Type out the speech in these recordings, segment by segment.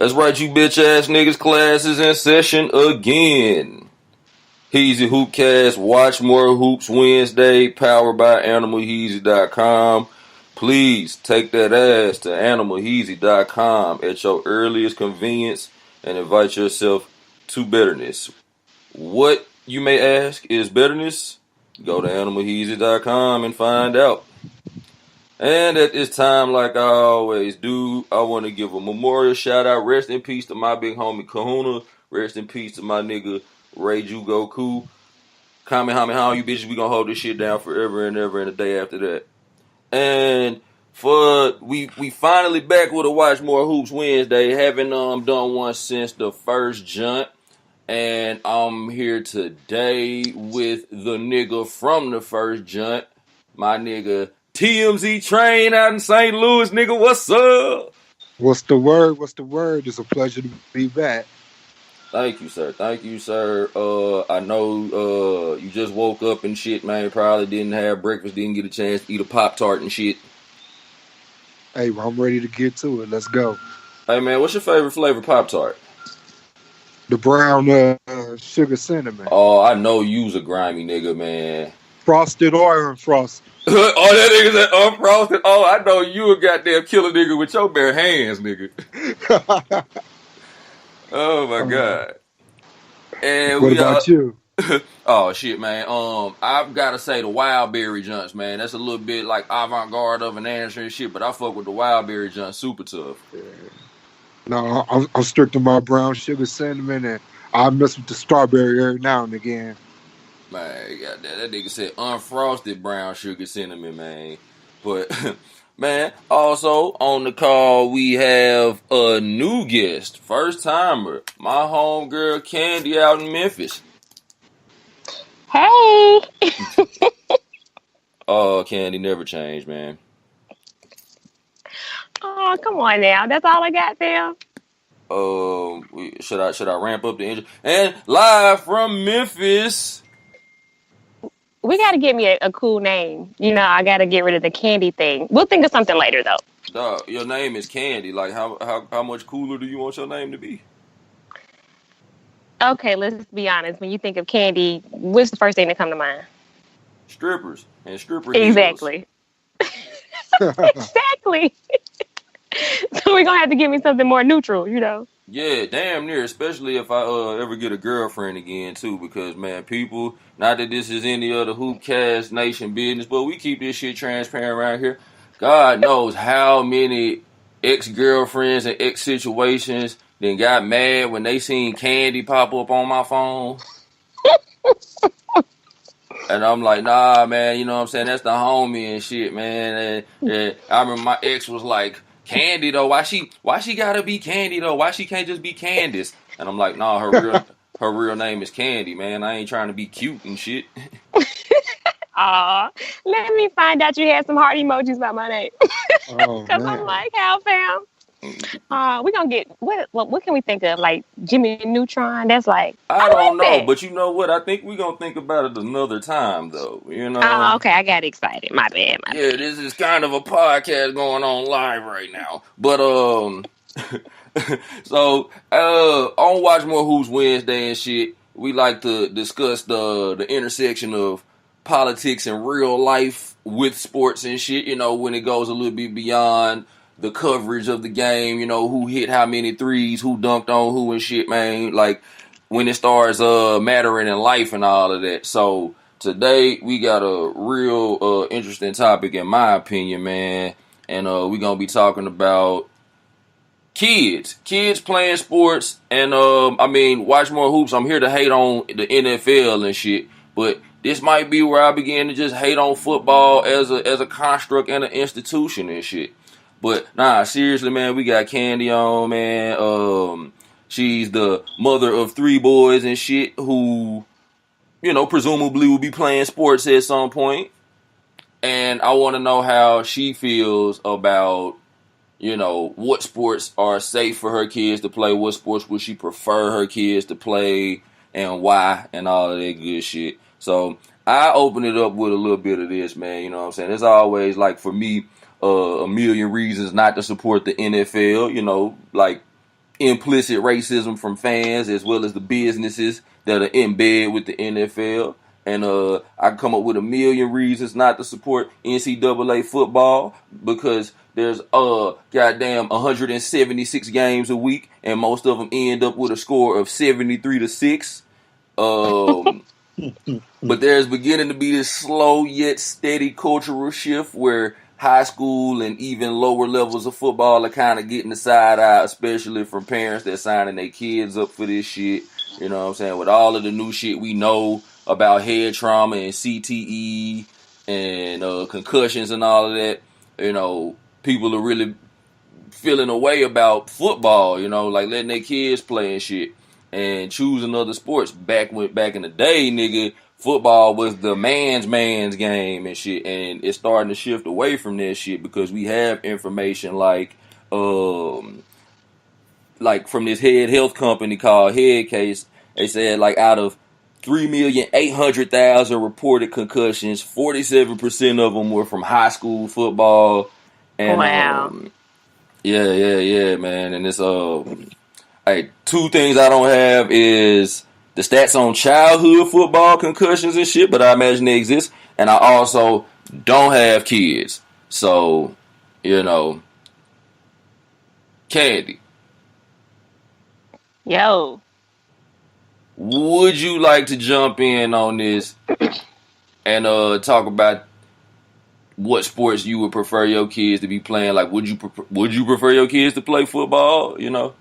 That's right, you bitch ass niggas. Class is in session again. Heezy Hoopcast, Watch More Hoops Wednesday, powered by AnimalHeezy.com. Please take that ass to AnimalHeezy.com at your earliest convenience and invite yourself to betterness. What, you may ask, is betterness? Go to AnimalHeezy.com and find out. And at this time, like I always do, I want to give a memorial shout out. Rest in peace to my big homie Kahuna. Rest in peace to my nigga Reiju Goku. Kamehameha, you bitches, we gonna hold this shit down forever and ever and a day after that. And we finally back with a Watch More Hoops Wednesday. Haven't done one since the first jaunt. And I'm here today with the nigga from the first jaunt, my nigga TMZ Train out in St. Louis, nigga. What's up? What's the word? What's the word? It's a pleasure to be back. Thank you, sir. Thank you, sir. I know you just woke up and shit, man. Probably didn't have breakfast, didn't get a chance to eat a Pop-Tart and shit. Hey, well, I'm ready to get to it. Let's go. Hey, man, what's your favorite flavor Pop-Tart? The brown sugar cinnamon. Oh, I know you's a grimy nigga, man. Frosted or unfrosted? Oh, that nigga said unfrosted. Oh, I know you a goddamn killer nigga with your bare hands, nigga. Oh my god. And what about you? Oh shit, man. I've gotta say the wild berry junks, man. That's a little bit like avant-garde of an answer and shit, but I fuck with the wild berry junks super tough. Yeah. No, I'm strict to my brown sugar cinnamon, and I mess with the strawberry every now and again. Man, goddamn, that nigga said unfrosted brown sugar cinnamon, man. But man, also on the call we have a new guest, first timer, my homegirl Candy out in Memphis. Hey. Oh, Candy never changed, man. Oh, come on now. That's all I got there. Should I ramp up the engine? And live from Memphis. We got to get me a cool name. You know, I got to get rid of the Candy thing. We'll think of something later, though. Dog, your name is Candy. Like, how much cooler do you want your name to be? Okay, let's be honest. When you think of Candy, what's the first thing that come to mind? Strippers and stripper Exactly. Exactly. So we're going to have to give me something more neutral, you know? Yeah, damn near, especially if I ever get a girlfriend again, too, because, man, people, not that this is any other Hoopcast Nation business, but we keep this shit transparent around here. God knows how many ex-girlfriends and ex-situations then got mad when they seen Candy pop up on my phone. And I'm like, nah, man, you know what I'm saying? That's the homie and shit, man. And I remember my ex was like, Candy though, why she gotta be Candy though? Why she can't just be Candace? And I'm like, nah, her real name is Candy, man. I ain't trying to be cute and shit. Aw, let me find out you had some heart emojis by my name. Oh, Cause I'm like, how fam? We gonna get what can we think of? Like Jimmy Neutron? That's like I don't like know, that. but you know what? I think we gonna think about it another time though. You know? Oh, okay, I got excited. My bad. Yeah, this is kind of a podcast going on live right now. But so on Watch More Hoops Wednesday and shit, we like to discuss the intersection of politics and real life with sports and shit, you know, when it goes a little bit beyond the coverage of the game, you know, who hit how many threes, who dunked on who and shit, man. Like when it starts mattering in life and all of that. So today we got a real interesting topic in my opinion, man. And we're gonna be talking about kids playing sports. And I mean, Watch More Hoops, I'm here to hate on the NFL and shit, but this might be where I begin to just hate on football as a construct and an institution and shit. But nah, seriously, man, we got Candy on, man. She's the mother of 3 boys and shit who, you know, presumably will be playing sports at some point. And I want to know how she feels about, you know, what sports are safe for her kids to play, what sports would she prefer her kids to play, and why, and all of that good shit. So I open it up with a little bit of this, man. You know what I'm saying? It's always like for me, a million reasons not to support the NFL. You know, like implicit racism from fans as well as the businesses that are in bed with the NFL. And I can come up with a million reasons not to support NCAA football because there's goddamn 176 games a week, and most of them end up with a score of 73-6. But there's beginning to be this slow yet steady cultural shift where high school and even lower levels of football are kind of getting the side eye, especially from parents that signing their kids up for this shit. You know what I'm saying? With all of the new shit we know about head trauma and CTE and concussions and all of that, you know, people are really feeling a way about football, you know, like letting their kids play and shit and choosing other sports. Back in the day, nigga, football was the man's game and shit, and it's starting to shift away from that shit because we have information like from this head health company called Head Case. They said like out of 3,800,000 reported concussions, 47% of them were from high school football. And wow. Yeah, man. And it's hey, two things I don't have is the stats on childhood football concussions and shit, but I imagine they exist. And I also don't have kids. So, you know, Candi. Yo. Would you like to jump in on this and talk about what sports you would prefer your kids to be playing? Like, would you prefer your kids to play football? You know,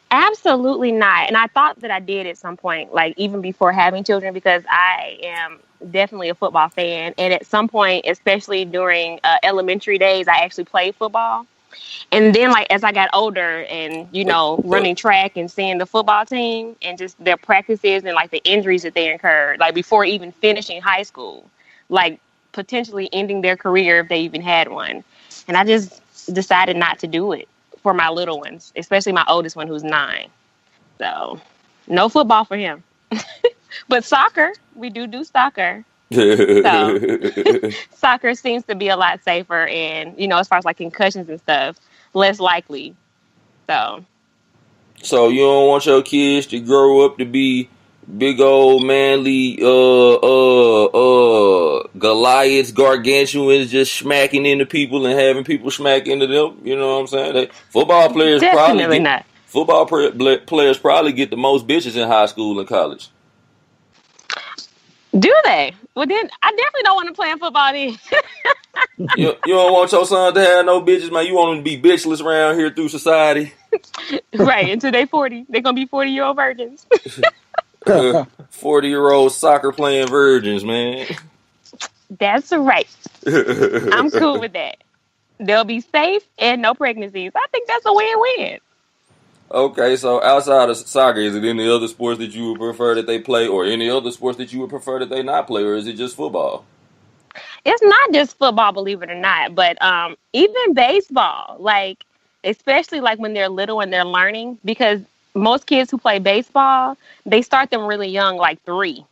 Absolutely not. And I thought that I did at some point, like even before having children, because I am definitely a football fan. And at some point, especially during elementary days, I actually played football. And then, like, as I got older and, you know, running track and seeing the football team and just their practices and, like, the injuries that they incurred, like, before even finishing high school, like, potentially ending their career if they even had one. And I just decided not to do it for my little ones, especially my oldest one who's 9. So, no football for him. But soccer, we do soccer. So soccer seems to be a lot safer and, you know, as far as like concussions and stuff, less likely. So you don't want your kids to grow up to be big old manly Goliaths, gargantuans, just smacking into people and having people smack into them. You know what I'm saying? Football players probably get the most bitches in high school and college. do they? Well, then I definitely don't want to play in football then. You don't want your son to have no bitches, man. You want them to be bitchless around here through society. Right, until they're 40. They're going to be 40-year-old virgins. 40-year-old soccer playing virgins, man. That's right. I'm cool with that. They'll be safe and no pregnancies. I think that's a win-win. Okay, so outside of soccer, is it any other sports that you would prefer that they play, or any other sports that you would prefer that they not play, or is it just football? It's not just football, believe it or not, but even baseball, like, especially like when they're little and they're learning, because most kids who play baseball, they start them really young, like 3.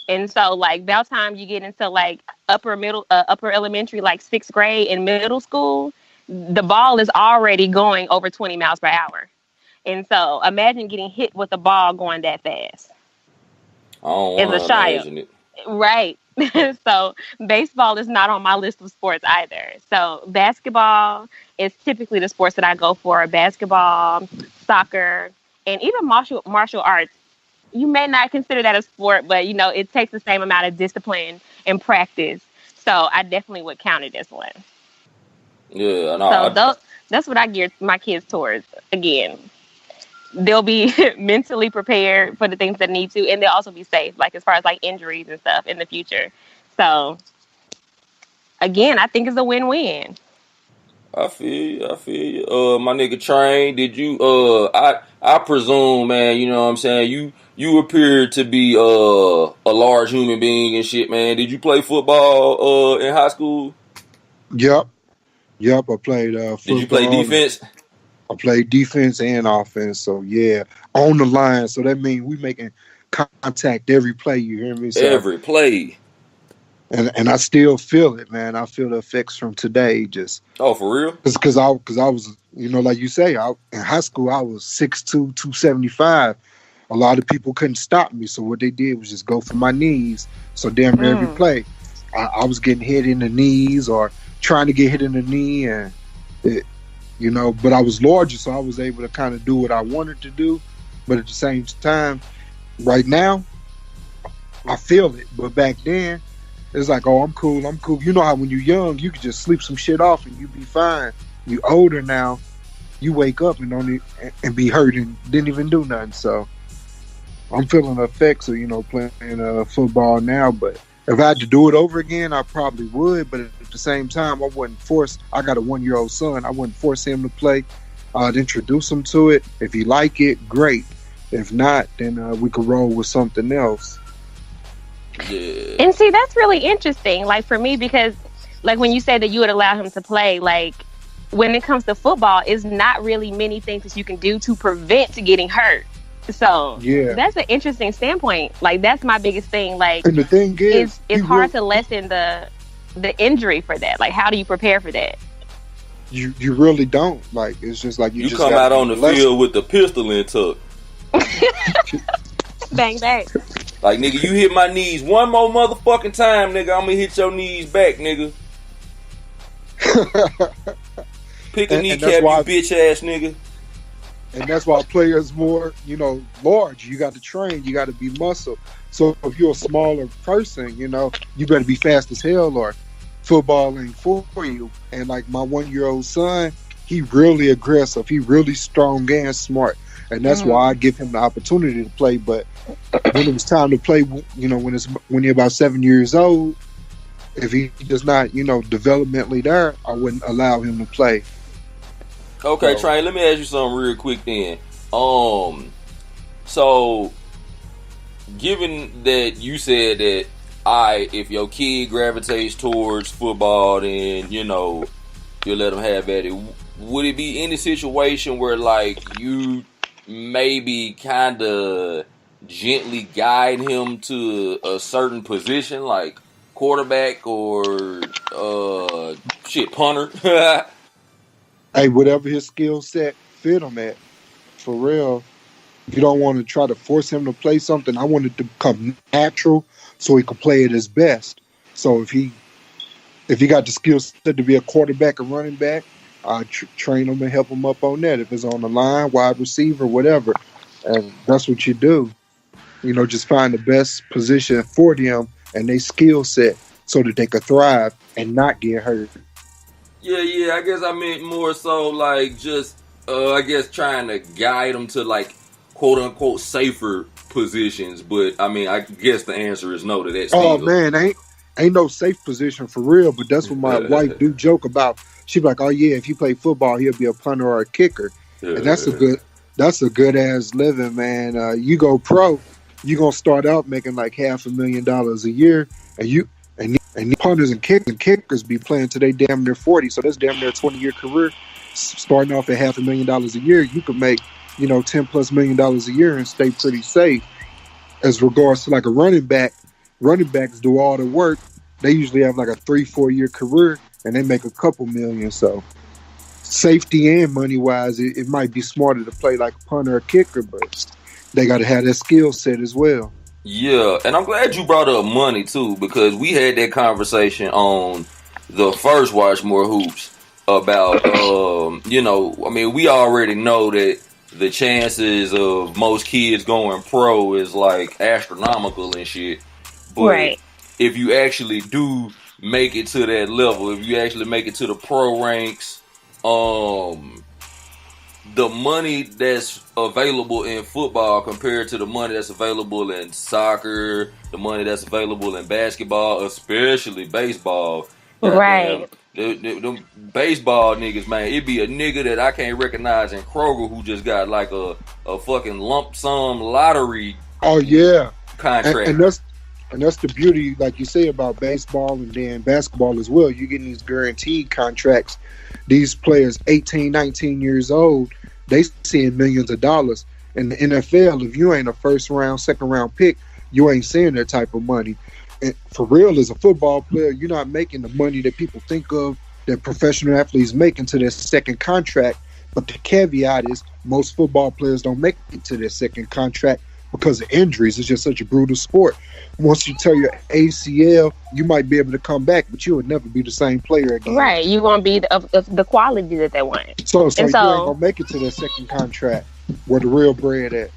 And so, like, by the time you get into like upper elementary, like 6th grade and middle school, the ball is already going over 20 miles per hour. And so, imagine getting hit with a ball going that fast. I don't want to imagine it. Right. So, baseball is not on my list of sports either. So, basketball is typically the sports that I go for. Basketball, soccer, and even martial arts. You may not consider that a sport, but, you know, it takes the same amount of discipline and practice. So, I definitely would count it as one. Yeah. No, so, that's what I gear my kids towards. Again, they'll be mentally prepared for the things that need to, and they'll also be safe, like as far as like injuries and stuff in the future. So again, I think it's a win-win. I feel you. My nigga Train, did you I presume, man, you know what I'm saying, you appear to be a large human being and shit, man. Did you play football in high school? Yep, I played football. Did you play defense? I played defense and offense, so yeah, on the line. So that means we making contact every play. You hear me? So, every play. And I still feel it, man. I feel the effects from today. Just for real? Because I was Like you say, in high school I was 6'2", 275. A lot of people couldn't stop me, so what they did was just go for my knees. So damn near every play, I was getting hit in the knees or trying to get hit in the knee, and but I was larger, so I was able to kind of do what I wanted to do. But at the same time, right now, I feel it. But back then, it's like, oh, I'm cool. You know how when you're young, you could just sleep some shit off and you be fine. You older now, you wake up and be hurt and didn't even do nothing. So I'm feeling the effects of playing football now. But if I had to do it over again, I probably would. But at the same time, I wouldn't force. I got a 1-year-old son. I wouldn't force him to play. I'd introduce him to it. If he like it, great. If not, then we could roll with something else. Yeah. And see, that's really interesting. Like for me, because like when you say that you would allow him to play, like when it comes to football, it's not really many things that you can do to prevent getting hurt. So yeah, that's an interesting standpoint. Like that's my biggest thing. Like, and the thing is, it's hard to lessen the injury for that. Like, how do you prepare for that? You really don't. Like, it's just like you just come out on the field with the pistol in tuck. Bang bang. Like, nigga, you hit my knees one more motherfucking time, nigga, I'm gonna hit your knees back, nigga. Pick a kneecap, you bitch ass nigga. And that's why players more, large. You got to train. You got to be muscle. So if you're a smaller person, you better be fast as hell or football ain't for you. And like my 1-year-old son, he really aggressive. He really strong and smart. And that's why I give him the opportunity to play. But when it was time to play, when you're about 7 years old, if he does not, developmentally there, I wouldn't allow him to play. Okay, Train, let me ask you something real quick then. So given that you said that if your kid gravitates towards football, then you let them have at it. Would it be any situation where like you maybe kind of gently guide him to a certain position, like quarterback or punter? Hey, whatever his skill set fit him at, for real. You don't want to try to force him to play something. I want it to become natural so he can play at his best. So if he got the skill set to be a quarterback or running back, I train him and help him up on that. If it's on the line, wide receiver, whatever. And that's what you do. Just find the best position for them and their skill set so that they could thrive and not get hurt. Yeah, I guess I meant more so like just, trying to guide them to like quote-unquote safer positions. But, I mean, I guess the answer is no to that. Oh, man, ain't no safe position for real, but that's what my wife do joke about. She be like, oh, yeah, if he play football, he'll be a punter or a kicker. And that's a good-ass living, man. You go pro, you going to start out making like $500,000 a year, and punters and kickers be playing till they damn near 40, so that's damn near a 20-year career. Starting off at $500,000 a year, you could make, $10+ million a year and stay pretty safe. As regards to like a running backs do all the work. They usually have like a 3-4 year career and they make a couple million. So safety and money wise, it might be smarter to play like a punter or kicker, but they got to have that skill set as well. Yeah, and I'm glad you brought up money too, because we had that conversation on the first Watch More Hoops about, we already know that the chances of most kids going pro is like astronomical and shit. But right. If you actually do make it to that level, if you actually make it to the pro ranks, the money that's available in football compared to the money that's available in soccer, the money that's available in basketball, especially baseball. Right. Them baseball niggas, man, it be a nigga that I can't recognize in Kroger who just got like a fucking lump sum lottery. Oh yeah, contract. And that's the beauty, like you say, about baseball and then basketball as well. You're getting these guaranteed contracts. These players, 18, 19 years old, they seeing millions of dollars. In the NFL, if you ain't a first round, second round pick, you ain't seeing that type of money. And for real, as a football player, you're not making the money that people think of that professional athletes make into their second contract. But the caveat is most football players don't make it to their second contract because of injuries. It's just such a brutal sport. Once you tear your ACL, you might be able to come back, but you would never be the same player again. Right. You won't be of the quality that they want. So you ain't going to make it to their second contract where the real bread at.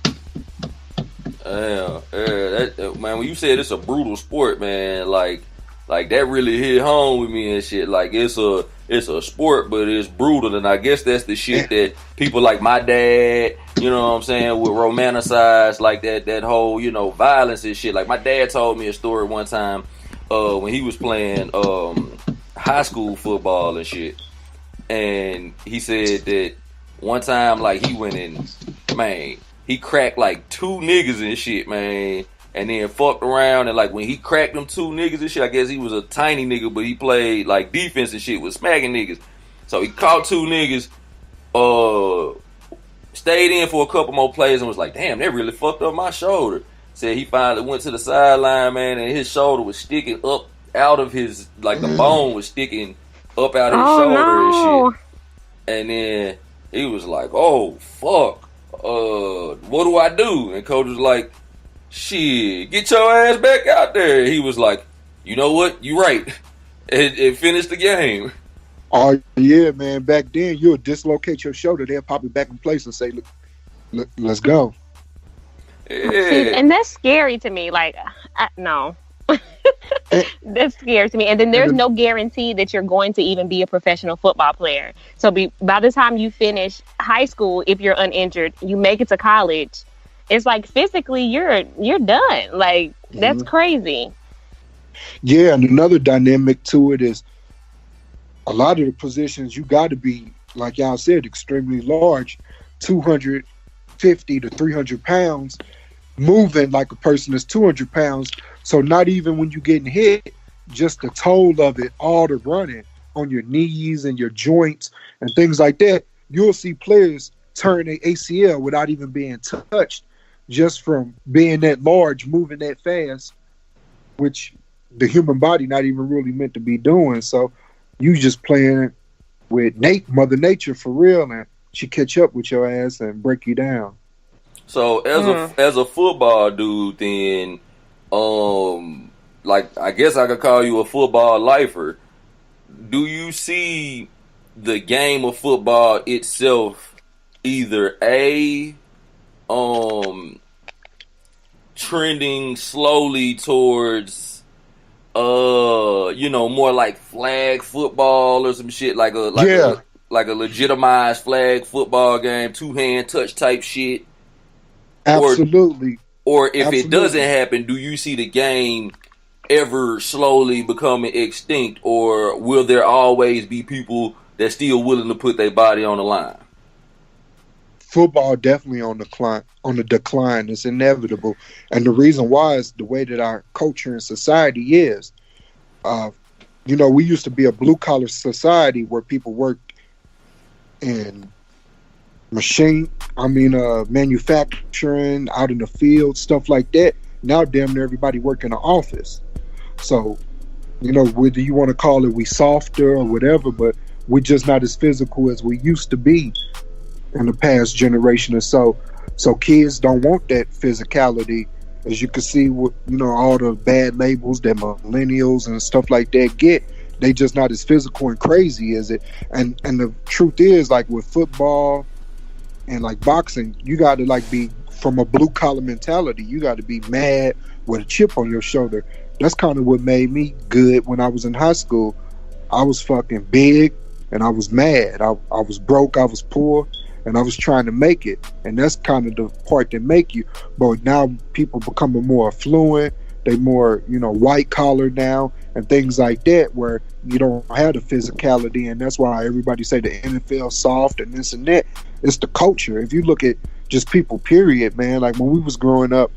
Man, when you said it's a brutal sport, man, like that really hit home with me and shit. Like it's a sport, but it's brutal, and I guess that's the shit that people like my dad, you know what I'm saying, would romanticize, like that whole, you know, violence and shit. Like my dad told me a story one time when he was playing high school football and shit, and he said that one time, like, he went in, man, he cracked like 2 niggas and shit, man. And then fucked around, and like when he cracked them 2 niggas and shit, I guess he was a tiny nigga, but he played like defense and shit with smacking niggas. So he caught 2 niggas, stayed in for a couple more plays and was like, damn, that really fucked up my shoulder. Said he finally went to the sideline, man, and his shoulder was sticking up out of his, like the bone was sticking up out of his shoulder and shit. And then he was like, oh, fuck, what do I do? And coach was like, shit, get your ass back out there. He was like, you know what? You right. It finished the game. Oh, yeah, man. Back then, you would dislocate your shoulder. They'll pop it back in place and say, look, let's go. Yeah. See, and that's scary to me. Like, no. That's scary to me. And then there's no guarantee that you're going to even be a professional football player. So by the time you finish high school, if you're uninjured, you make it to college, it's like physically you're done. Like, that's crazy. Yeah, and another dynamic to it is a lot of the positions you got to be, like y'all said, extremely large, 250 to 300 pounds, moving like a person that's 200 pounds. So not even when you're getting hit, just the toll of it, all the running on your knees and your joints and things like that, you'll see players turn their ACL without even being touched, just from being that large, moving that fast, which the human body not even really meant to be doing. So you just playing with Mother Nature for real, and she catch up with your ass and break you down. So as a football dude, then, like, I guess I could call you a football lifer. Do you see the game of football itself either trending slowly towards more like flag football or some shit, like a legitimized flag football game, 2-hand touch type shit? Absolutely. Or if it doesn't happen, do you see the game ever slowly becoming extinct, or will there always be people that's still willing to put their body on the line? Football definitely on the decline. It's inevitable, and the reason why is the way that our culture and society is. We used to be a blue collar society where people worked in manufacturing, out in the field, stuff like that. Now, damn near everybody work in the office. So, whether you want to call it we softer or whatever, but we're just not as physical as we used to be in the past generation or so. So kids don't want that physicality, as you can see with, all the bad labels that millennials and stuff like that get. They just not as physical and crazy as it. And the truth is, like with football and like boxing, you got to like be from a blue collar mentality. You got to be mad with a chip on your shoulder. That's kind of what made me good when I was in high school. I was fucking big and I was mad. I was broke, I was poor, and I was trying to make it. And that's kind of the part that make you. But now people becoming more affluent. They more, white collar now and things like that, where you don't have the physicality. And that's why everybody say the NFL soft and this and that. It's the culture. If you look at just people, period, man, like when we was growing up,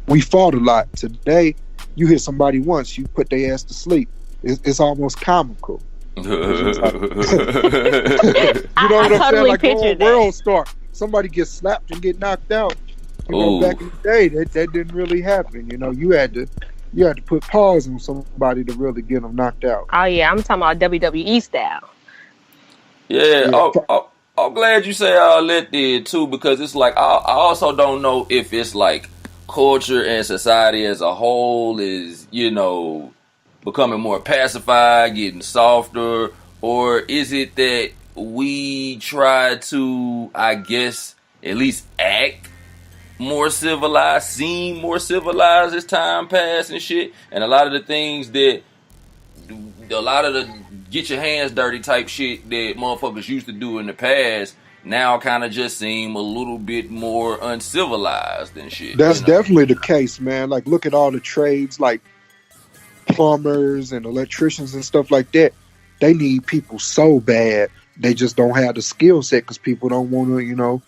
we fought a lot. Today, you hit somebody once, you put their ass to sleep. It's almost comical. You know what I'm saying? Like the whole world star. Somebody gets slapped and get knocked out. Back in the day, that didn't really happen. You had to put paws on somebody to really get them knocked out. Oh yeah, I'm talking about WWE style. Yeah. I'm glad you say all that did too, because it's like I also don't know if it's like culture and society as a whole is, becoming more pacified, getting softer, or is it that we try to, I guess, at least act more civilized, seem more civilized as time passes and shit, and a lot of the get your hands dirty type shit that motherfuckers used to do in the past now kind of just seem a little bit more uncivilized and shit. That's definitely the case, man. Like, look at all the trades, like plumbers and electricians and stuff like that. They need people so bad. They just don't have the skill set because people don't want to,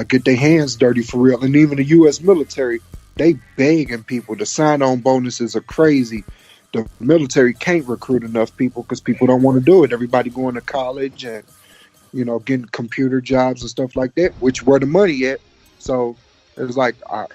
get their hands dirty for real. And even the U.S. military, they begging people. The sign-on bonuses are crazy. The military can't recruit enough people because people don't want to do it. Everybody going to college and getting computer jobs and stuff like that, which where the money at. So it's like, our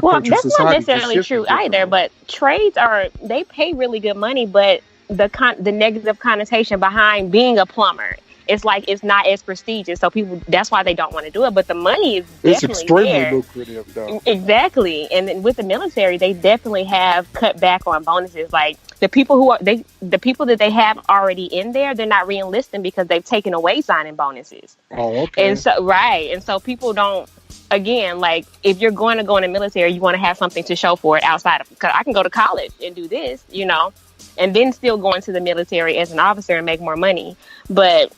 culture, that's society. Not necessarily true either, but trades they pay really good money, but the negative connotation behind being a plumber, it's like it's not as prestigious. So people, that's why they don't want to do it. But the money is definitely it's extremely there. Lucrative, though. Exactly. And then with the military, they definitely have cut back on bonuses. Like the people the people that they have already in there, they're not re-enlisting because they've taken away signing bonuses. Oh, okay. And so people don't. Again, like if you're going to go in the military, you want to have something to show for it outside of, because I can go to college and do this, and then still go into the military as an officer and make more money. But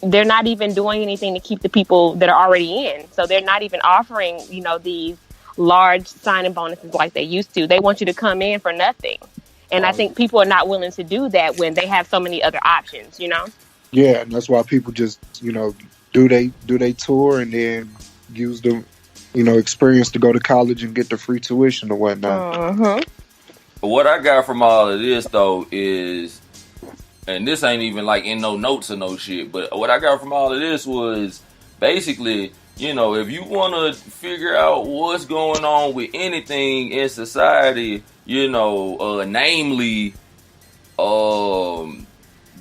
they're not even doing anything to keep the people that are already in. So they're not even offering, these large signing bonuses like they used to. They want you to come in for nothing. And I think people are not willing to do that when they have so many other options, Yeah, and that's why people just, do they tour and then use the, experience to go to college and get the free tuition or whatnot. Mm-hmm. What I got from all of this, though, is, and this ain't even like in no notes or no shit, but what I got from all of this was basically, if you want to figure out what's going on with anything in society, namely,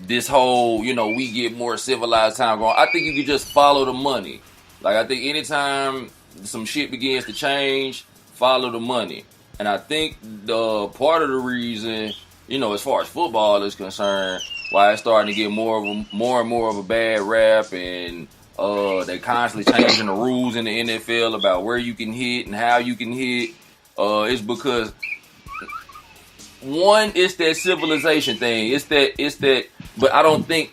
this whole, we get more civilized time going, I think you can just follow the money. Like, I think anytime some shit begins to change, follow the money. And I think the part of the reason, as far as football is concerned, why it's starting to get more and more of a bad rap, and they constantly changing the rules in the NFL about where you can hit and how you can hit, is because one, it's that civilization thing. It's that, but I don't think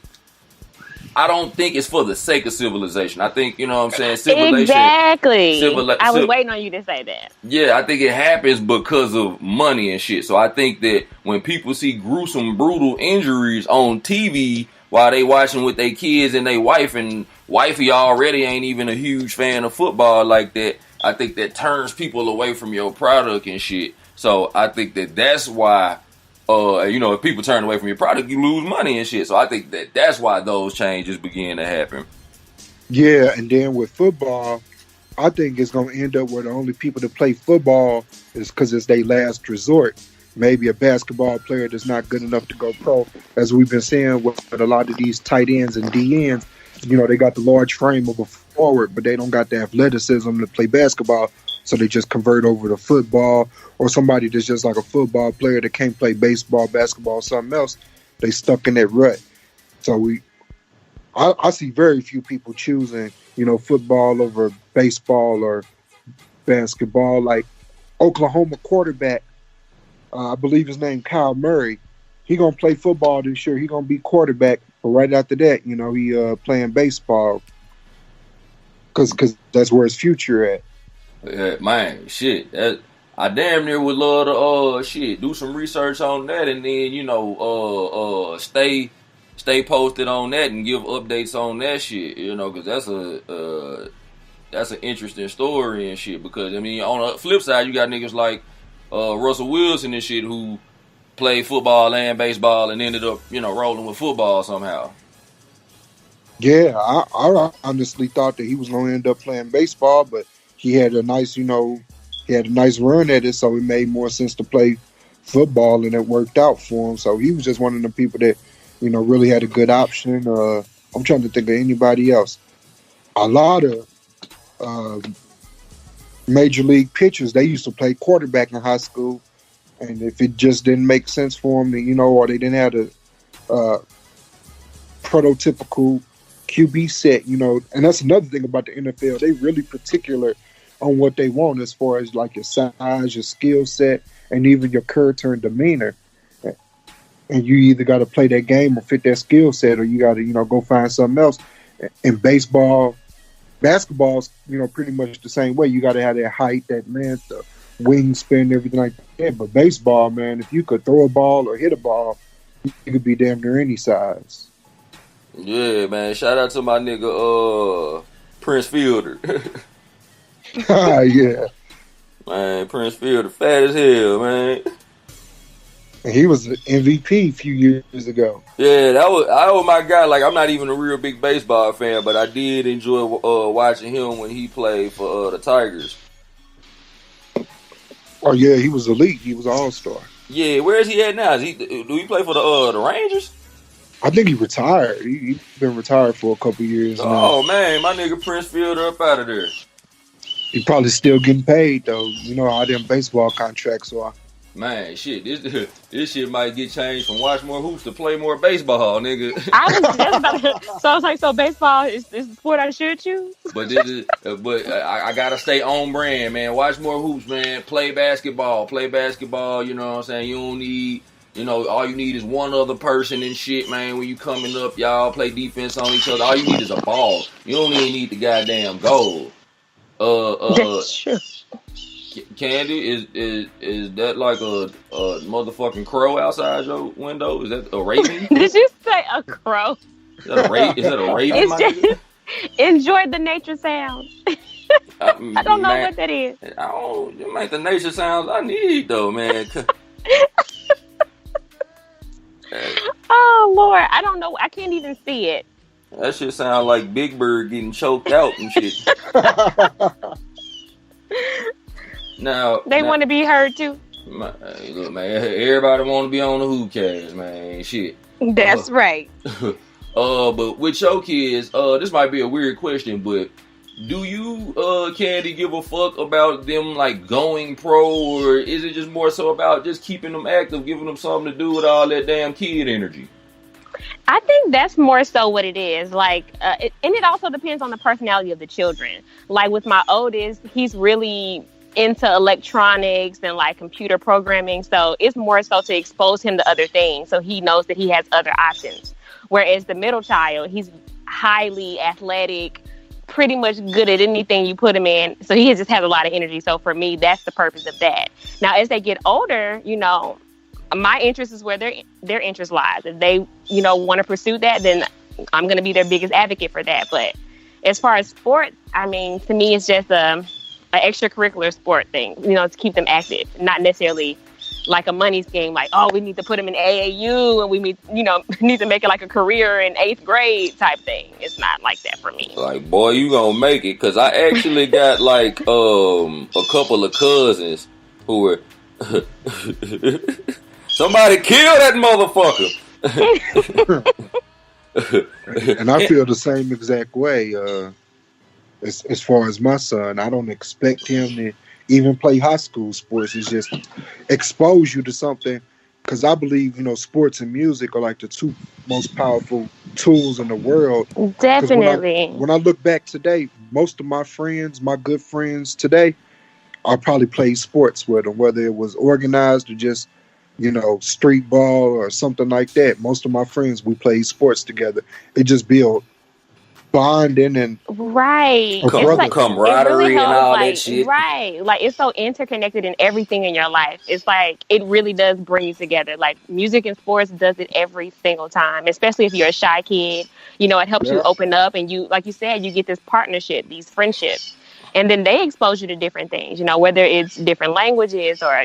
it's for the sake of civilization. I think, civilization. Exactly. I was waiting on you to say that. Yeah, I think it happens because of money and shit. So I think that when people see gruesome, brutal injuries on TV while they watching with their kids and their wife, and wifey already ain't even a huge fan of football like that, I think that turns people away from your product and shit. So I think that's why, if people turn away from your product, you lose money and shit. So I think that's why those changes begin to happen. Yeah, and then with football, I think it's going to end up where the only people that play football is because it's their last resort. Maybe a basketball player that's not good enough to go pro, as we've been seeing with a lot of these tight ends and D ends. They got the large frame of a forward, but they don't got the athleticism to play basketball. So they just convert over to football, or somebody that's just like a football player that can't play baseball, basketball, something else. They stuck in that rut. So I see very few people choosing, football over baseball or basketball. Like Oklahoma quarterback, I believe his name Kyle Murray. He gonna play football this year. He gonna be quarterback, but right after that, he playing baseball because that's where his future at. Yeah, man, shit. I damn near would love to do some research on that, and then stay posted on that and give updates on that shit. Because that's an interesting story and shit. Because on the flip side, you got niggas like Russell Wilson and shit who played football and baseball and ended up rolling with football somehow. Yeah, I honestly thought that he was going to end up playing baseball, but he had a nice, run at it, so it made more sense to play football, and it worked out for him. So he was just one of the people that, really had a good option. I'm trying to think of anybody else. a lot of major league pitchers, they used to play quarterback in high school, and if it just didn't make sense for them, or they didn't have the prototypical QB set, and that's another thing about the NFL. They really particular on what they want as far as like your size, your skill set, and even your character and demeanor. And you either got to play that game or fit that skill set, or you got to, go find something else. In baseball, basketball's, pretty much the same way. You got to have that height, that length, the wingspan, everything like that. But baseball, man, if you could throw a ball or hit a ball, you could be damn near any size. Yeah, man. Shout out to my nigga, Prince Fielder. Yeah. Man, Prince Fielder, fat as hell, man. And he was an MVP a few years ago. Yeah, that was my guy. Like, I'm not even a real big baseball fan, but I did enjoy watching him when he played for the Tigers. Oh yeah, he was elite. He was an all-star. Yeah, where is he at now? Do he play for the Rangers? I think he retired. He's been retired for a couple years now. Oh man, my nigga Prince Fielder up out of there. He probably still getting paid though. How them baseball contracts are. Man, shit, this shit might get changed from watch more hoops to play more baseball, nigga. I was just about to, so I was like, so baseball is the sport I should choose? But I gotta stay on brand, man. Watch more hoops, man. Play basketball, you know what I'm saying? You don't need, all you need is one other person and shit, man. When you coming up, y'all play defense on each other. All you need is a ball. You don't even need the goddamn goal. That's true. Candy, is that like a motherfucking crow outside your window? Is that a raven? Did you say a crow? Is that a raven? It's just, enjoy the nature sounds. I don't know what that is. It make the nature sounds I need though, man. Oh Lord, I don't know. I can't even see it. That shit sound like Big Bird getting choked out and shit. Now they want to be heard too. Look, man, everybody want to be on the Hoopcast, man. Shit. That's right. But with your kids, this might be a weird question, but do you, Candy, give a fuck about them like going pro, or is it just more so about just keeping them active, giving them something to do with all that damn kid energy? I think that's more so what it is. Like, and it also depends on the personality of the children. Like with my oldest, he's really into electronics and like computer programming. So it's more so to expose him to other things, so he knows that he has other options. Whereas the middle child, he's highly athletic, pretty much good at anything you put him in. So he just has a lot of energy. So for me, that's the purpose of that. Now, as they get older, my interest is where their interest lies. If they, want to pursue that, then I'm going to be their biggest advocate for that. But as far as sports, I mean, to me, it's just an extracurricular sport thing, to keep them active, not necessarily like a money scheme, like, oh, we need to put them in AAU and we need to make it like a career in 8th grade type thing. It's not like that for me. Like, boy, you gonna make it. Because I actually got like a couple of cousins who were somebody kill that motherfucker. And I feel the same exact way. As far as my son, I don't expect him to even play high school sports. It's just expose you to something, because I believe, sports and music are like the two most powerful tools in the world. Definitely. When I look back today, most of my friends, my good friends today, I probably played sports with them, whether it was organized or just, street ball or something like that. Most of my friends, we played sports together. It just built bonding and right. It's like camaraderie really and all that shit. Right. Like, it's so interconnected in everything in your life. It's like, it really does bring you together. Like, music and sports does it every single time, especially if you're a shy kid. It helps you open up, and you, like you said, you get this partnership, these friendships. And then they expose you to different things, whether it's different languages or,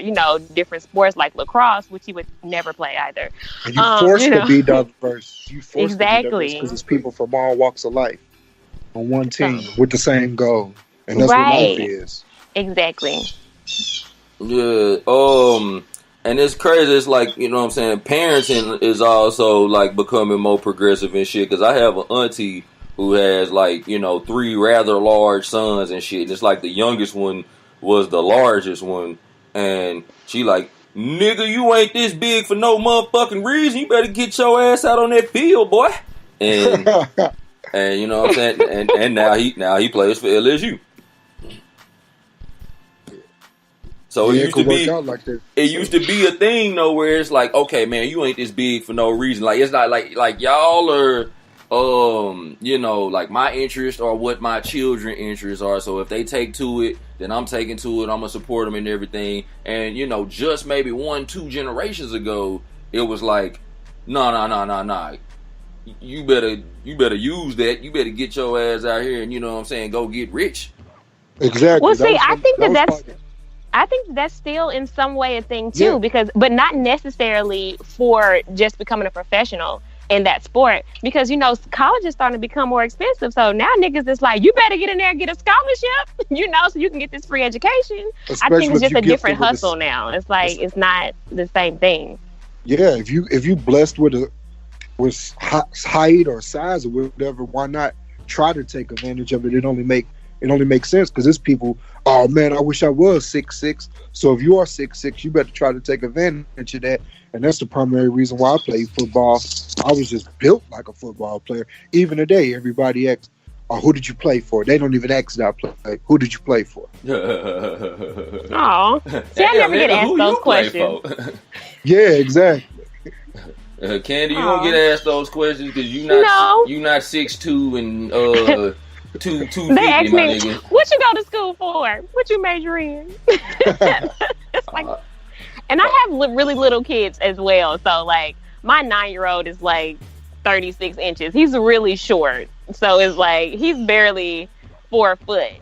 different sports like lacrosse, which you would never play either. And you forced to be diverse. You forced exactly. to be diverse because it's people from all walks of life on one team with the same goal. And that's what life is. Exactly. Yeah. And it's crazy. It's like, what I'm saying? Parenting is also like becoming more progressive and shit. Because I have an auntie who has like, you know, 3 rather large sons and shit. And it's like the youngest one was the largest one, and she like, nigga, you ain't this big for no motherfucking reason. You better get your ass out on that field, boy. And and you know what I'm saying? And now he plays for LSU. So Yeah, it used to be a thing though where it's like, okay, man, you ain't this big for no reason. Like it's not like y'all are you know, like my interests are what my children's interests are. So if they take to it, then I'm taking to it. I'm gonna support them and everything. And you know, just maybe 1-2 generations ago, it was like, nah. You better use that. You better get your ass out here and, you know what I'm saying, go get rich. Exactly. Well, see, I think that's still in some way a thing too, but not necessarily for just becoming a professional in that sport, because, you know, college is starting to become more expensive. So now niggas is like, you better get in there and get a scholarship, you know, so you can get this free education. Especially I think it's just a different hustle now. It's like, it's not the same thing. Yeah, if you blessed with height or size or whatever, why not try to take advantage of it? It only makes sense because there's people, oh man, I wish I was 6'6". So if you are 6'6", you better try to take advantage of that. And that's the primary reason why I played football. I was just built like a football player. Even today, everybody asks, oh, who did you play for? They don't even ask that I play. Who did you play for? Oh, see, I never get asked those questions. Yeah, exactly. Candi, you don't get asked those questions because you not 6'2" and 250. They ask me, what you go to school for? What you major in? It's like, and I have really little kids as well. So like my 9-year-old is like 36 inches. He's really short. So it's like he's barely 4 foot.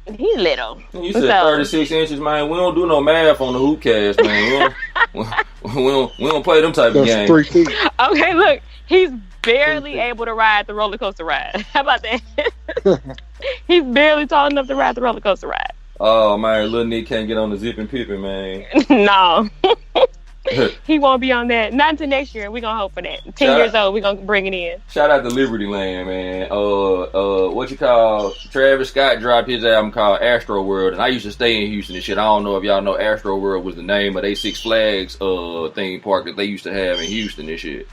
He's little. You said 36 inches, man. We don't do no math on the Hoopcast, man. We don't play them type of games. 3 feet. Okay, look, he's barely able to ride the roller coaster ride. How about that? He's barely tall enough to ride the roller coaster ride. Oh man, little Nick can't get on the Zip and Pippin, man. No. He won't be on that. Not until next year. We're gonna hope for that. 10 years old, we're gonna bring it in. Shout out to Liberty Land, man. What you call, Travis Scott dropped his album called Astro World, and I used to stay in Houston and shit. I don't know if y'all know Astro World was the name of they Six Flags theme park that they used to have in Houston and shit.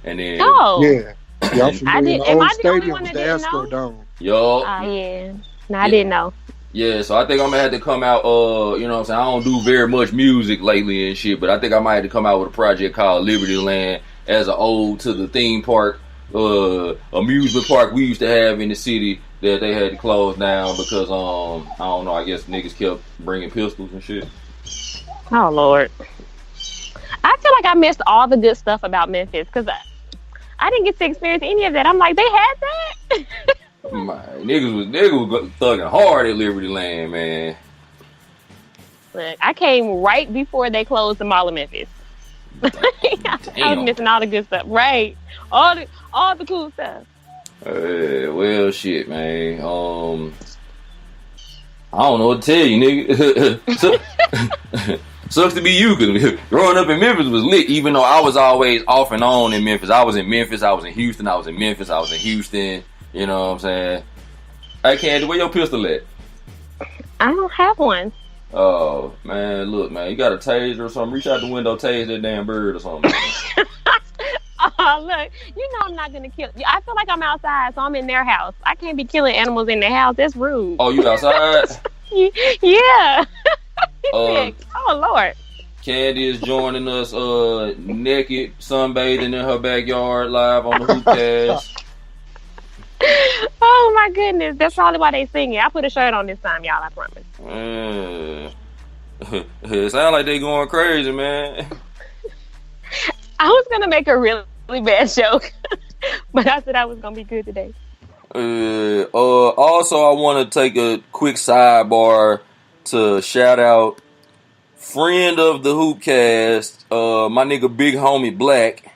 And then y'all familiar? Am I the only stadium one was that the didn't Astro know? Dome. Yo. Yeah. No, I didn't know. Yeah, so I think I'm gonna have to come out, you know what I'm saying? I don't do very much music lately and shit, but I think I might have to come out with a project called Liberty Land as an ode to the theme park, amusement park we used to have in the city that they had to close down because, I don't know, I guess niggas kept bringing pistols and shit. Oh, Lord. I feel like I missed all the good stuff about Memphis because I didn't get to experience any of that. I'm like, they had that? Niggas was thugging hard at Liberty Land, man. Look, I came right before they closed the Mall of Memphis. I was missing all the good stuff, right? All the cool stuff. Well, shit, man. I don't know what to tell you, nigga. Sucks to be you, because growing up in Memphis was lit, even though I was always off and on in Memphis. I was in Memphis, I was in Houston, I was in Memphis, I was in Houston. You know what I'm saying? Hey, Candi, where your pistol at? I don't have one. Oh, man, look, man, you got a taser or something? Reach out the window, tase that damn bird or something. Oh, look, you know I'm not going to kill. I feel like I'm outside, so I'm in their house. I can't be killing animals in their house. That's rude. Oh, you outside? Yeah. Oh, Lord. Candi is joining us naked, sunbathing in her backyard, live on the Hoopcast. Oh my goodness, that's probably why they singing. I put a shirt on this time, y'all, I promise. It sounds like they going crazy, man. I was gonna make a really bad joke, but I said I was gonna be good today. Also, I want to take a quick sidebar to shout out friend of the Hoopcast, my nigga Big Homie Black.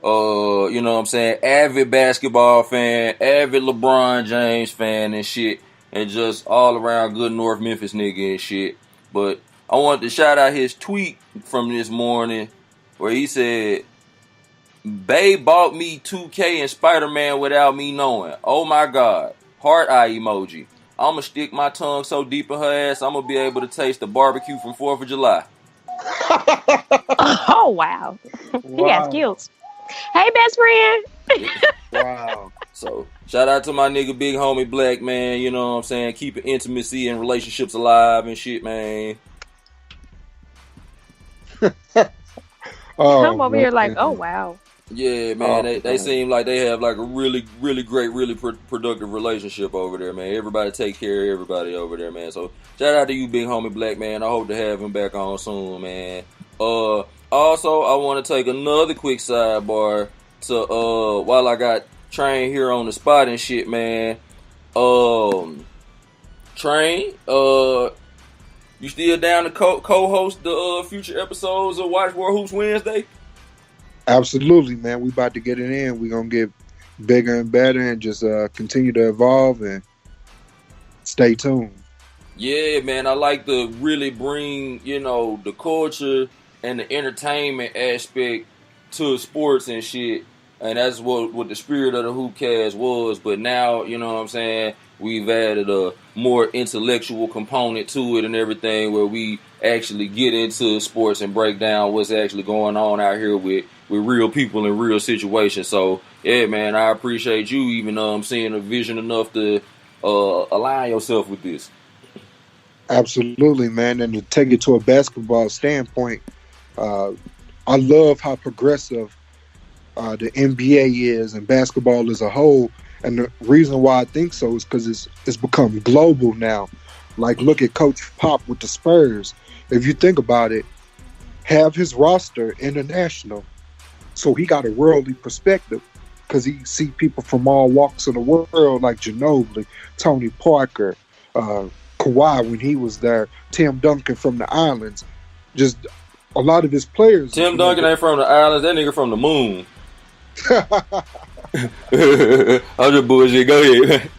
You know what I'm saying, avid basketball fan, avid LeBron James fan and shit, and just all around good North Memphis nigga and shit. But I wanted to shout out his tweet from this morning where he said, Babe bought me 2K and Spider-Man without me knowing. Oh my God. Heart eye emoji. I'ma stick my tongue so deep in her ass, I'ma be able to taste the barbecue from 4th of July. Oh, wow. He got skills. Hey, best friend. Wow. So, shout out to my nigga Big Homie Black, man. You know what I'm saying? Keeping intimacy and relationships alive and shit, man. I'm over here like, oh, wow. Yeah, man. They seem like they have like a really, really great, really productive relationship over there, man. Everybody take care of everybody over there, man. So, shout out to you, Big Homie Black, man. I hope to have him back on soon, man. Also, I want to take another quick sidebar to while I got Train here on the spot and shit, man. Train, you still down to co-host the future episodes of Watch More Hoops Wednesday? Absolutely, man. We about to get it in. We're going to get bigger and better and just continue to evolve and stay tuned. Yeah, man. I like to really bring, the culture and the entertainment aspect to sports and shit. And that's what the spirit of the Hoopcast was. But now, you know what I'm saying, we've added a more intellectual component to it and everything where we actually get into sports and break down what's actually going on out here with real people in real situations. So, yeah, man, I appreciate you even seeing a vision enough to align yourself with this. Absolutely, man. And to take it to a basketball standpoint, I love how progressive the NBA is and basketball as a whole. And the reason why I think so is because it's become global now. Like, look at Coach Pop with the Spurs. If you think about it, have his roster international. So he got a worldly perspective because he see people from all walks of the world like Ginobili, Tony Parker, Kawhi when he was there, Tim Duncan from the islands. Just a lot of his players. Tim Duncan ain't from the islands. That nigga from the moon. I'm just bullshit. Go ahead.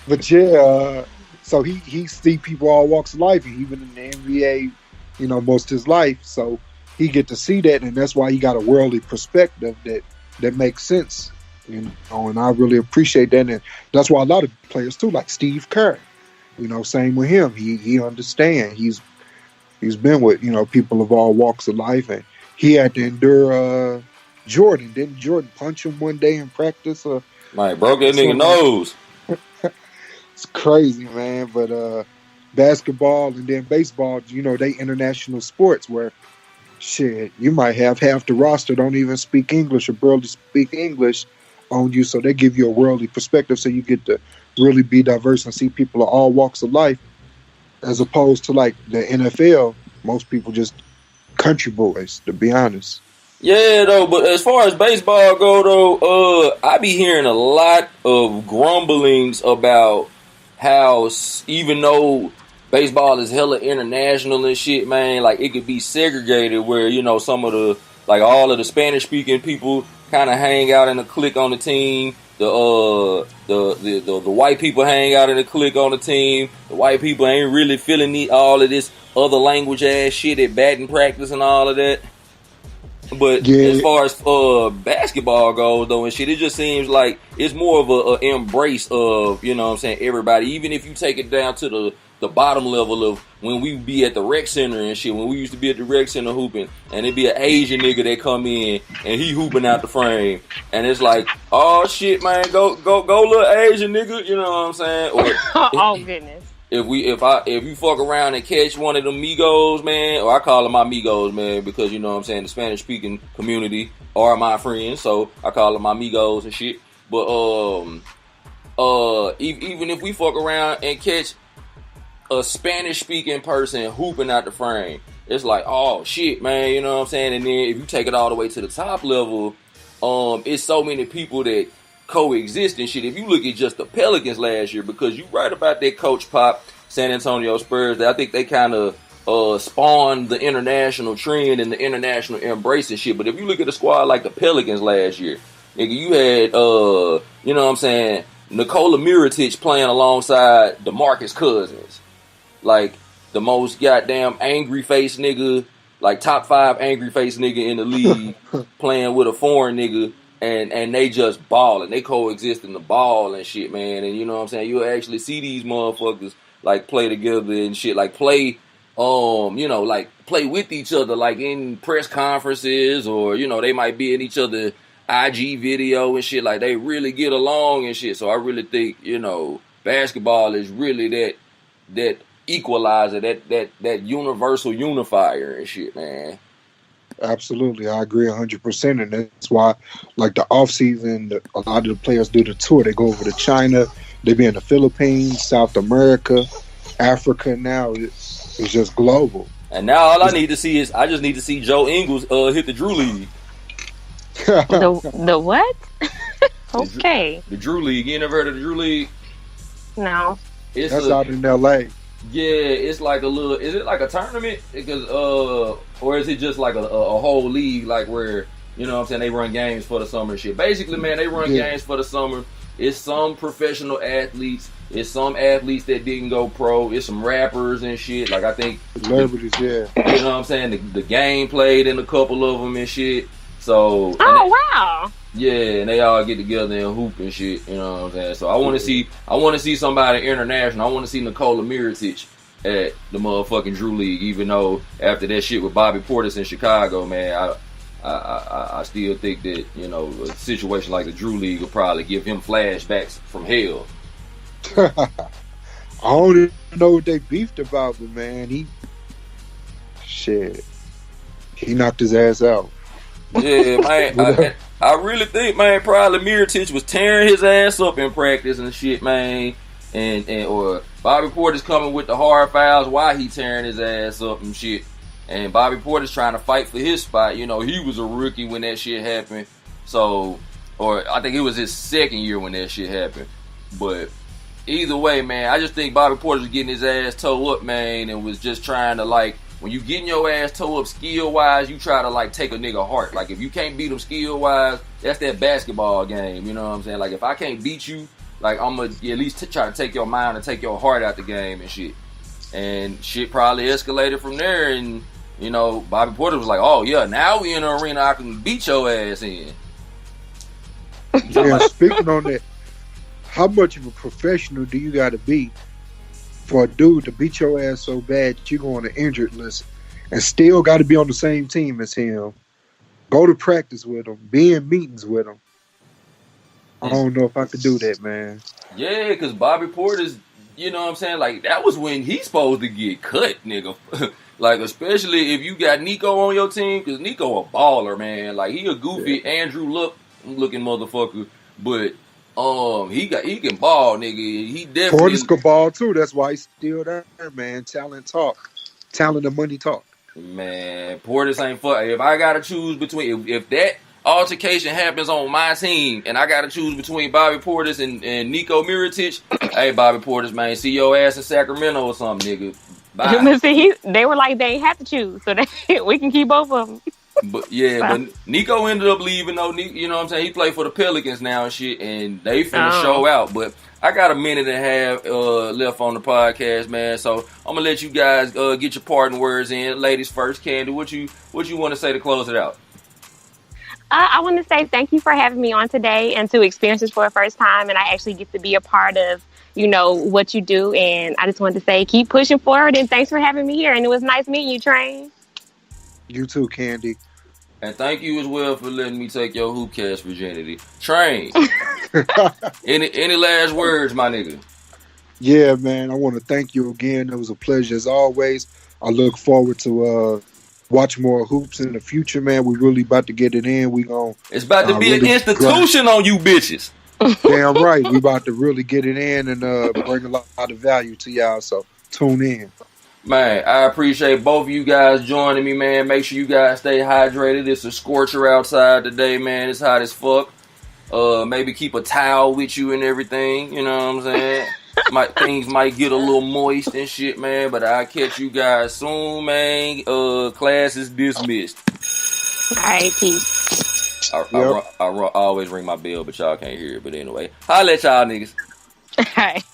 But yeah, so he see people all walks of life. He been in the NBA, most of his life. So he get to see that, and that's why he got a worldly perspective that makes sense. And I really appreciate that, and that's why a lot of players too, like Steve Kerr. Same with him. He understand. He's been with people of all walks of life, and he had to endure Jordan. Didn't Jordan punch him one day in practice? Like, broke that nigga nose. It's crazy, man. But basketball and then baseball, they international sports where, shit, you might have half the roster don't even speak English or barely speak English on you. So they give you a worldly perspective so you get to really be diverse and see people of all walks of life, as opposed to like the NFL. Most people just country boys, to be honest. Yeah, though, but as far as baseball go, though, I be hearing a lot of grumblings about how even though baseball is hella international and shit, man, like it could be segregated where, some of the, like all of the Spanish speaking people kind of hang out in a clique on the team. The white people hang out in a clique on the team. The white people ain't really feeling all of this other language ass shit at batting practice and all of that. But as far as basketball goes, though, and shit, it just seems like it's more of a embrace of, everybody. Even if you take it down to the bottom level of when we be at the rec center and shit, when we used to be at the rec center hooping, and it'd be an Asian nigga that come in and he hooping out the frame, and it's like, oh shit, man, go little Asian nigga, you know what I'm saying? Or, oh goodness. If you fuck around and catch one of them Migos, man, or I call them my Migos, man, because you know what I'm saying, the Spanish speaking community are my friends, so I call them my Migos and shit. But even if we fuck around and catch a Spanish speaking person hooping out the frame, it's like, oh shit, man, you know what I'm saying? And then if you take it all the way to the top level, it's so many people that coexist and shit. If you look at just the Pelicans last year, because you right about that Coach Pop, San Antonio Spurs, I think they kind of spawned the international trend and the international embrace and shit. But if you look at a squad like the Pelicans last year, nigga, you had, you know what I'm saying, Nikola Mirotic playing alongside DeMarcus Cousins. Like, the most goddamn angry face nigga, like top 5 angry face nigga in the league, playing with a foreign nigga and they just balling. They coexist in the ball and shit, man. And you know what I'm saying? You'll actually see these motherfuckers like play together and shit, like play, like play with each other, like in press conferences, or they might be in each other IG video and shit. Like they really get along and shit. So I really think basketball is really that equalizer, that universal unifier and shit, man. Absolutely, I agree 100%, and that's why, like the off season, a lot of the players do the tour. They go over to China, they be in the Philippines, South America, Africa. Now it's just global. And now all I need to see is I just need to see Joe Ingles hit the Drew League. The what? Okay. The Drew League. You never heard of the Drew League? No. That's out in LA. Yeah, it's like a little. Is it like a tournament? Because or is it just like a whole league, like where what I'm saying, they run games for the summer and shit. Basically, man, they run games for the summer. It's some professional athletes. It's some athletes that didn't go pro. It's some rappers and shit. Like I think celebrities, yeah. You know what I'm saying? The game played in a couple of them and shit. So. Wow. Yeah, and they all get together and hoop and shit. You know what I'm saying? So I want to see somebody international. I want to see Nikola Mirotic at the motherfucking Drew League. Even though after that shit with Bobby Portis in Chicago, man, I still think that a situation like the Drew League will probably give him flashbacks from hell. I don't even know what they beefed about, but man, he knocked his ass out. Yeah, man. I really think, man, probably Mirotic was tearing his ass up in practice and shit, man. Or Bobby Portis coming with the hard fouls while he tearing his ass up and shit. And Bobby Portis trying to fight for his spot. He was a rookie when that shit happened. So, or I think it was his second year when that shit happened. But either way, man, I just think Bobby Portis was getting his ass toe up, man, and was just trying to, like, when you getting your ass toe up skill-wise, you try to, like, take a nigga heart. Like, if you can't beat him skill-wise, that's that basketball game, you know what I'm saying? Like, if I can't beat you, like, I'm going to at least try to take your mind and take your heart out the game and shit. And shit probably escalated from there, and, Bobby Portis was like, oh, yeah, now we in an arena I can beat your ass in. Yeah, speaking on that, how much of a professional do you got to be for a dude to beat your ass so bad that you go on the injured list and still got to be on the same team as him, go to practice with him, be in meetings with him? I don't know if I could do that, man. Yeah, because Bobby Portis, you know what I'm saying? Like, that was when he's supposed to get cut, nigga. Like, especially if you got Nico on your team, because Nico a baller, man. Like, he a goofy Andrew looking motherfucker, but he can ball, nigga. He definitely Portis can ball too. That's why he's still there, man. Talent and money talk. Man, Portis ain't fuck. If I gotta choose between, if that altercation happens on my team, and I gotta choose between Bobby Portis and Nico Mirotic, hey, Bobby Portis, man, see your ass in Sacramento or something, nigga. Bye. See, they were like they ain't have to choose, so we can keep both of them. But yeah, but Nico ended up leaving though. You know what I'm saying? He played for the Pelicans now and shit, and they finna show out. But I got a minute and a half left on the podcast, man. So I'm gonna let you guys get your parting words in. Ladies first, Candy. What you want to say to close it out? I want to say thank you for having me on today and to experience this for the first time, and I actually get to be a part of what you do. And I just wanted to say keep pushing forward, and thanks for having me here. And it was nice meeting you, Train. You too, Candy. And thank you as well for letting me take your hoopcast virginity. Train. Any last words, my nigga? Yeah, man. I want to thank you again. It was a pleasure as always. I look forward to watch more hoops in the future, man. We really about to get it in. It's about to be an institution on you bitches. Damn right. We about to really get it in and bring a lot of value to y'all. So tune in. Man, I appreciate both of you guys joining me, man. Make sure you guys stay hydrated. It's a scorcher outside today, man. It's hot as fuck. Maybe keep a towel with you and everything. You know what I'm saying? Things might get a little moist and shit, man. But I'll catch you guys soon, man. Class is dismissed. All right, peace. I always ring my bell, but y'all can't hear it. But anyway, holla at y'all niggas. All right.